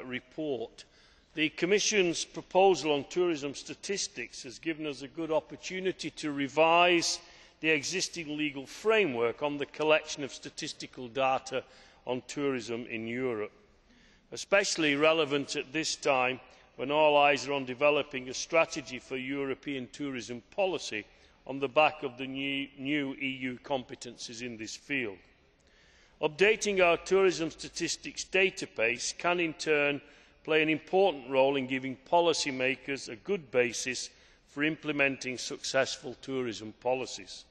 report. The Commission's proposal on tourism statistics has given us a good opportunity to revise the existing legal framework on the collection of statistical data on tourism in Europe, especially relevant at this time when all eyes are on developing a strategy for European tourism policy on the back of the new EU competences in this field. Updating our tourism statistics database can in turn play an important role in giving policymakers a good basis for implementing successful tourism policies.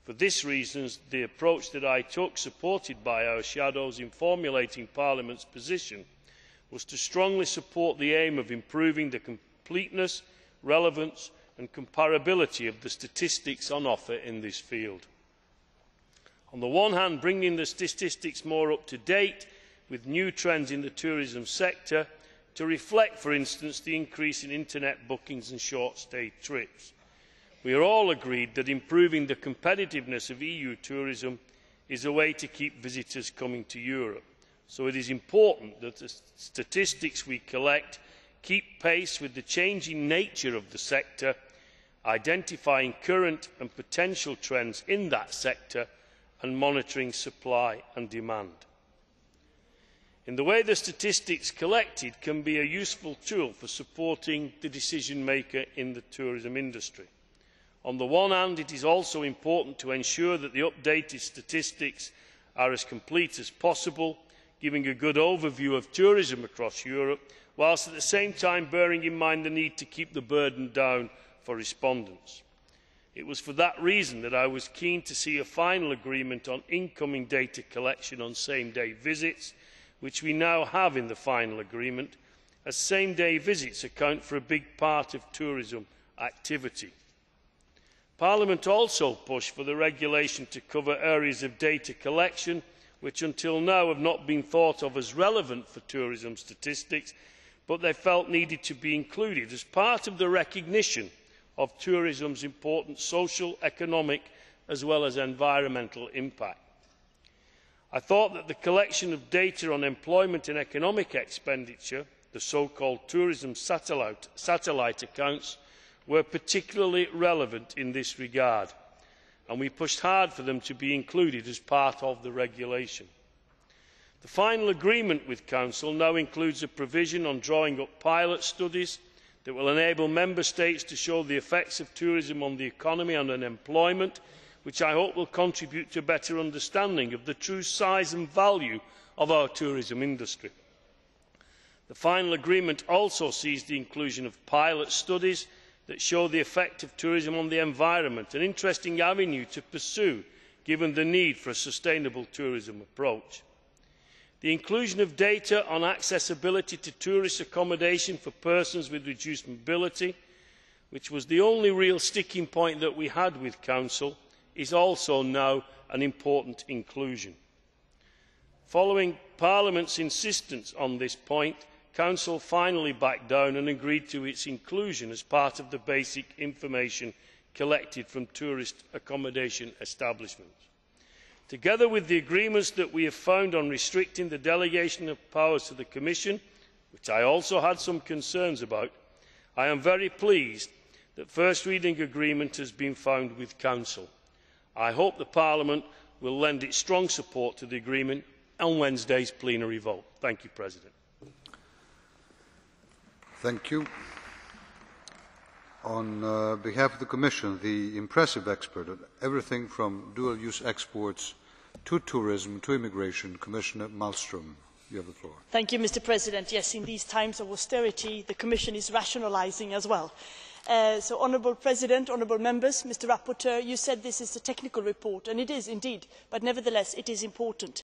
For this reason, the approach that I took, supported by our shadows in formulating Parliament's position, was to strongly support the aim of improving the completeness, relevance and comparability of the statistics on offer in this field. On the one hand, bringing the statistics more up to date with new trends in the tourism sector to reflect, for instance, the increase in internet bookings and short stay trips. We are all agreed that improving the competitiveness of EU tourism is a way to keep visitors coming to Europe, so it is important that the statistics we collect keep pace with the changing nature of the sector, identifying current and potential trends in that sector and monitoring supply and demand. In the way the statistics collected can be a useful tool for supporting the decision maker in the tourism industry. On the one hand, it is also important to ensure that the updated statistics are as complete as possible, giving a good overview of tourism across Europe, whilst at the same time bearing in mind the need to keep the burden down for respondents. It was for that reason that I was keen to see a final agreement on incoming data collection on same-day visits, which we now have in the final agreement, as same-day visits account for a big part of tourism activity. Parliament also pushed for the regulation to cover areas of data collection which until now have not been thought of as relevant for tourism statistics, but they felt needed to be included as part of the recognition of tourism's important social, economic as well as environmental impact. I thought that the collection of data on employment and economic expenditure, the so-called tourism satellite accounts, were particularly relevant in this regard, and we pushed hard for them to be included as part of the regulation. The final agreement with Council now includes a provision on drawing up pilot studies that will enable Member States to show the effects of tourism on the economy and on employment, which I hope will contribute to a better understanding of the true size and value of our tourism industry. The final agreement also sees the inclusion of pilot studies that show the effect of tourism on the environment, an interesting avenue to pursue given the need for a sustainable tourism approach. The inclusion of data on accessibility to tourist accommodation for persons with reduced mobility, which was the only real sticking point that we had with Council, is also now an important inclusion. Following Parliament's insistence on this point, Council finally backed down and agreed to its inclusion as part of the basic information collected from tourist accommodation establishments. Together with the agreements that we have found on restricting the delegation of powers to the Commission, which I also had some concerns about, I am very pleased that first reading agreement has been found with Council. I hope the Parliament will lend its strong support to the agreement on Wednesday's plenary vote. Thank you, President. Thank you. On behalf of the Commission, the impressive expert on everything from dual-use exports to tourism to immigration, Commissioner Malmström. You have the floor. Thank you, Mr. President. Yes, in these times of austerity, the Commission is rationalising as well. Honourable President, honourable members, Mr. Rapporteur, you said this is a technical report, and it is indeed, but nevertheless it is important.